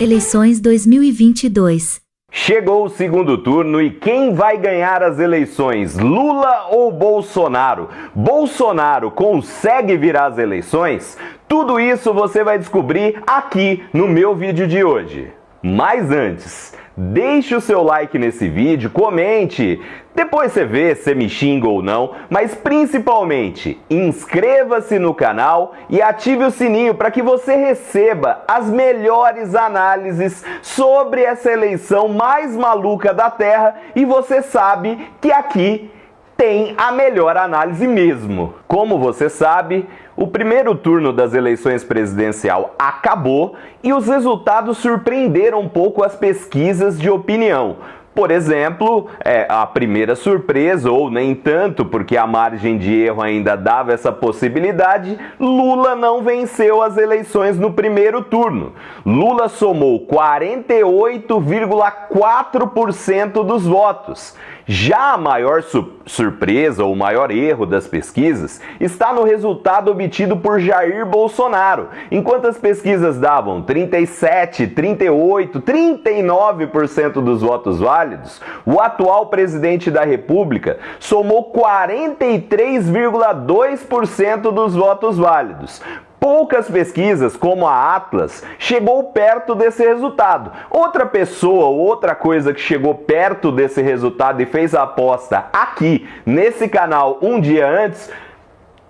Eleições 2022. Chegou o segundo turno e quem vai ganhar as eleições, Lula ou Bolsonaro? Bolsonaro consegue virar as eleições? Tudo isso você vai descobrir aqui no meu vídeo de hoje. Mas antes, deixe o seu like nesse vídeo, comente, depois você vê se me xinga ou não, mas principalmente inscreva-se no canal e ative o sininho para que você receba as melhores análises sobre essa eleição mais maluca da Terra e você sabe que aqui tem a melhor análise mesmo. Como você sabe, o primeiro turno das eleições presidencial acabou e os resultados surpreenderam um pouco as pesquisas de opinião. Por exemplo, a primeira surpresa, ou nem tanto, porque a margem de erro ainda dava essa possibilidade, Lula não venceu as eleições no primeiro turno. Lula somou 48,4% dos votos. Já a maior surpresa, ou o maior erro das pesquisas, está no resultado obtido por Jair Bolsonaro. Enquanto as pesquisas davam 37, 38, 39% dos votos válidos, o atual presidente da República somou 43,2% dos votos válidos. Poucas pesquisas, como a Atlas, chegou perto desse resultado. Outra pessoa, outra coisa que chegou perto desse resultado e fez a aposta aqui, nesse canal, um dia antes,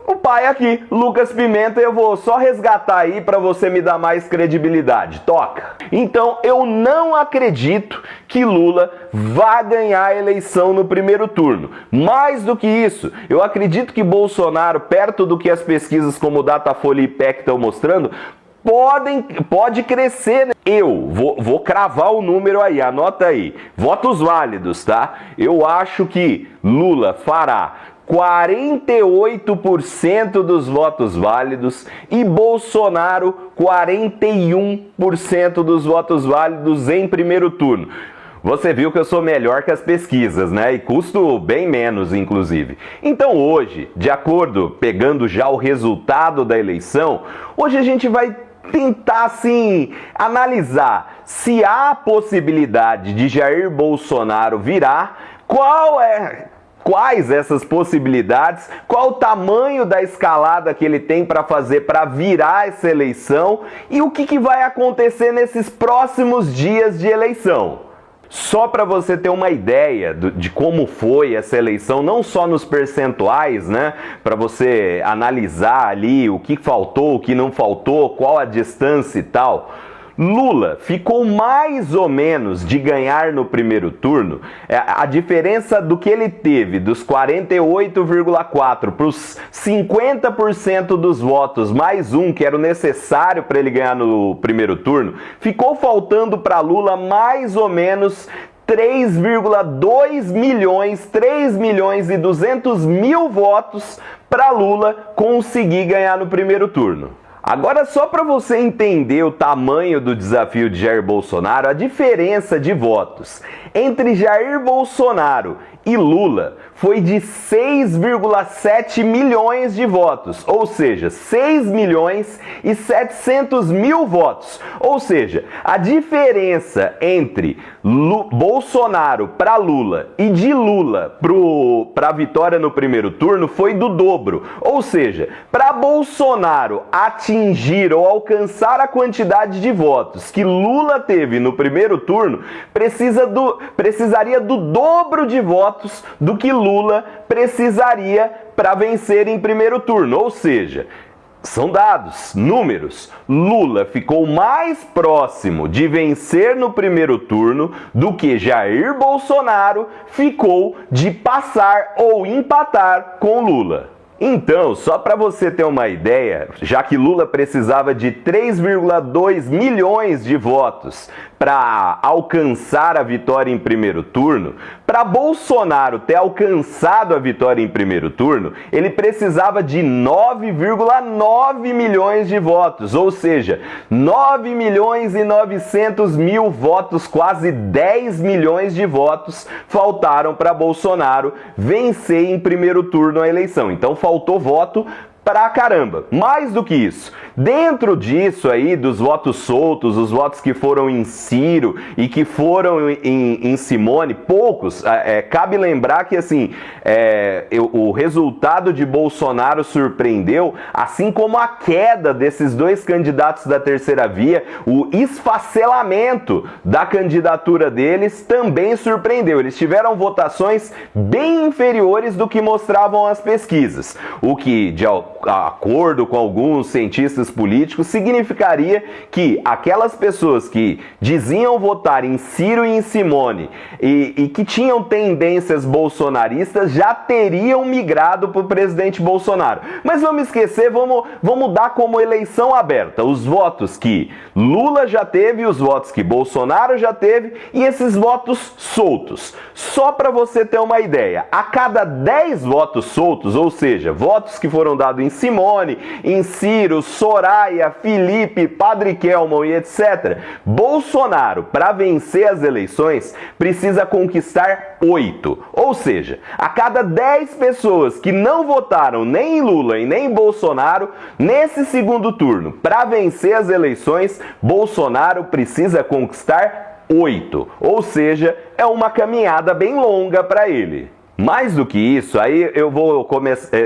o pai aqui, Lucas Pimenta, eu vou só resgatar aí para você me dar mais credibilidade. Toca! Então, eu não acredito que Lula vá ganhar a eleição no primeiro turno. Mais do que isso, eu acredito que Bolsonaro, perto do que as pesquisas como o Datafolha e IPEC estão mostrando, pode crescer. Eu vou cravar o número aí, anota aí. Votos válidos, tá? Eu acho que Lula fará 48% dos votos válidos e Bolsonaro 41% dos votos válidos em primeiro turno. Você viu que eu sou melhor que as pesquisas, né? E custo bem menos, inclusive. Então hoje, de acordo, pegando já o resultado da eleição, hoje a gente vai tentar, assim, analisar se há possibilidade de Jair Bolsonaro virar, quais essas possibilidades, qual o tamanho da escalada que ele tem para fazer para virar essa eleição e o que vai acontecer nesses próximos dias de eleição. Só para você ter uma ideia de como foi essa eleição, não só nos percentuais, né? Para você analisar ali o que faltou, o que não faltou, qual a distância e tal. Lula ficou mais ou menos de ganhar no primeiro turno. A diferença do que ele teve dos 48,4% para os 50% dos votos, mais um que era o necessário para ele ganhar no primeiro turno, ficou faltando para Lula mais ou menos 3,2 milhões, 3 milhões e 200 mil votos para Lula conseguir ganhar no primeiro turno. Agora, só para você entender o tamanho do desafio de Jair Bolsonaro, a diferença de votos entre Jair Bolsonaro e Lula foi de 6,7 milhões de votos, ou seja, 6 milhões e 700 mil votos. Ou seja, a diferença entre Bolsonaro para Lula e de Lula para a vitória no primeiro turno foi do dobro. Ou seja, para Bolsonaro atingir ou alcançar a quantidade de votos que Lula teve no primeiro turno, precisaria do dobro de votos do que Lula precisaria para vencer em primeiro turno. Ou seja, são dados, números. Lula ficou mais próximo de vencer no primeiro turno do que Jair Bolsonaro ficou de passar ou empatar com Lula. Então, só para você ter uma ideia, já que Lula precisava de 3,2 milhões de votos para alcançar a vitória em primeiro turno, para Bolsonaro ter alcançado a vitória em primeiro turno, ele precisava de 9,9 milhões de votos, ou seja, 9 milhões e 900 mil votos, quase 10 milhões de votos faltaram para Bolsonaro vencer em primeiro turno a eleição. Então faltou voto pra caramba. Mais do que isso, dentro disso aí, dos votos soltos, os votos que foram em Ciro e que foram em Simone, poucos, cabe lembrar que assim, o resultado de Bolsonaro surpreendeu, assim como a queda desses dois candidatos da terceira via, o esfacelamento da candidatura deles também surpreendeu. Eles tiveram votações bem inferiores do que mostravam as pesquisas, o que, de acordo com alguns cientistas políticos, significaria que aquelas pessoas que diziam votar em Ciro e em Simone e que tinham tendências bolsonaristas já teriam migrado para o presidente Bolsonaro. Mas vamos esquecer, vamos dar como eleição aberta os votos que Lula já teve, os votos que Bolsonaro já teve e esses votos soltos. Só para você ter uma ideia, a cada 10 votos soltos, ou seja, votos que foram dados em Simone, em Ciro, Soraya, Felipe, Padre Kelmon e etc., Bolsonaro, para vencer as eleições, precisa conquistar 8. Ou seja, a cada 10 pessoas que não votaram nem em Lula e nem em Bolsonaro, nesse segundo turno, para vencer as eleições, Bolsonaro precisa conquistar 8. Ou seja, é uma caminhada bem longa para ele. Mais do que isso, aí eu vou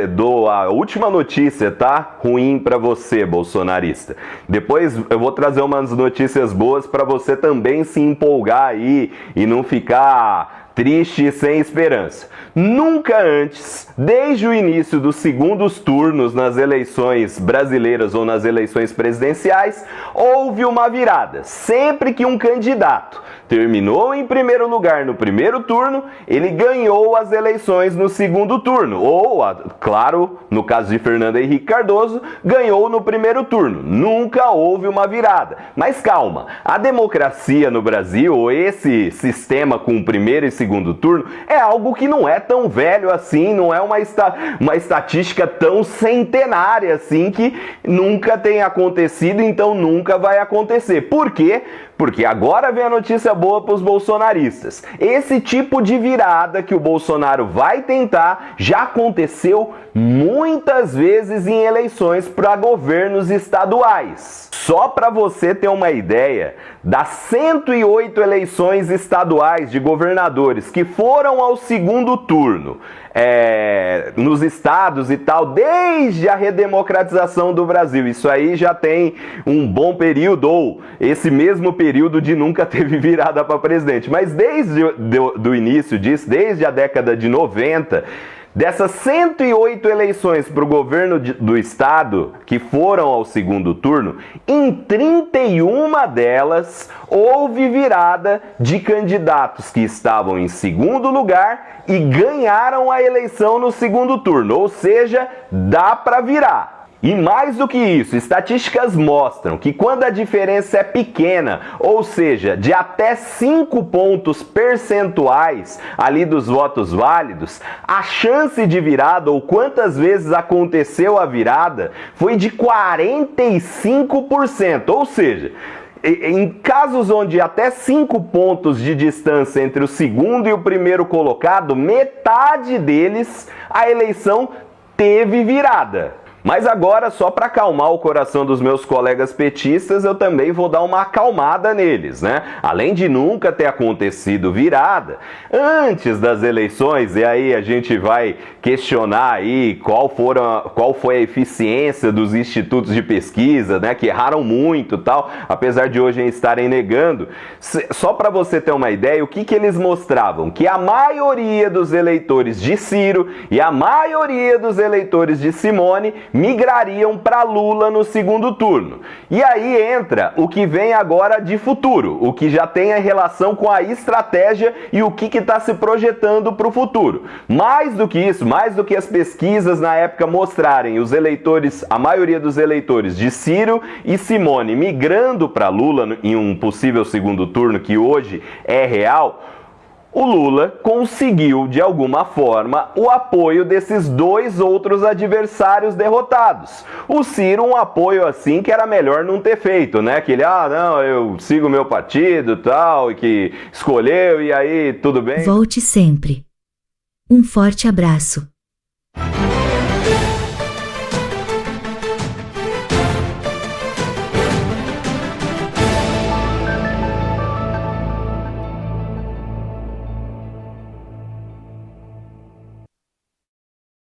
dou a última notícia, tá? Ruim para você, bolsonarista. Depois eu vou trazer umas notícias boas para você também se empolgar aí e não ficar triste e sem esperança. Nunca antes, desde o início dos segundos turnos nas eleições brasileiras ou nas eleições presidenciais, houve uma virada. Sempre que um candidato terminou em primeiro lugar no primeiro turno, ele ganhou as eleições no segundo turno. Ou, claro, no caso de Fernando Henrique Cardoso, ganhou no primeiro turno. Nunca houve uma virada. Mas calma, a democracia no Brasil, ou esse sistema com primeiro e segundo turno, é algo que não é tão velho assim, não é uma estatística tão centenária assim que nunca tem acontecido, então nunca vai acontecer. Por quê? Porque agora vem a notícia boa para os bolsonaristas. Esse tipo de virada que o Bolsonaro vai tentar já aconteceu muitas vezes em eleições para governos estaduais. Só para você ter uma ideia, das 108 eleições estaduais de governadores que foram ao segundo turno, nos estados e tal, desde a redemocratização do Brasil, isso aí já tem um bom período, ou esse mesmo período de nunca teve virada para presidente, mas desde o início disso, desde a década de 90, dessas 108 eleições para o governo do estado que foram ao segundo turno, em 31 delas houve virada de candidatos que estavam em segundo lugar e ganharam a eleição no segundo turno, ou seja, dá para virar. E mais do que isso, estatísticas mostram que quando a diferença é pequena, ou seja, de até 5 pontos percentuais ali dos votos válidos, a chance de virada, ou quantas vezes aconteceu a virada, foi de 45%, ou seja, em casos onde até 5 pontos de distância entre o segundo e o primeiro colocado, metade deles a eleição teve virada. Mas agora, só para acalmar o coração dos meus colegas petistas, eu também vou dar uma acalmada neles, né? Além de nunca ter acontecido virada, antes das eleições, e aí a gente vai questionar aí qual foi a eficiência dos institutos de pesquisa, né? Que erraram muito e tal, apesar de hoje estarem negando. Só para você ter uma ideia, o que eles mostravam? Que a maioria dos eleitores de Ciro e a maioria dos eleitores de Simone migrariam para Lula no segundo turno. E aí entra o que vem agora de futuro, o que já tem a relação com a estratégia e o que está se projetando para o futuro. Mais do que isso, mais do que as pesquisas na época mostrarem os eleitores, a maioria dos eleitores de Ciro e Simone migrando para Lula em um possível segundo turno que hoje é real, o Lula conseguiu, de alguma forma, o apoio desses dois outros adversários derrotados. O Ciro, um apoio assim que era melhor não ter feito, né? Que ele, não, eu sigo o meu partido e tal, e que escolheu, e aí tudo bem. Volte sempre. Um forte abraço.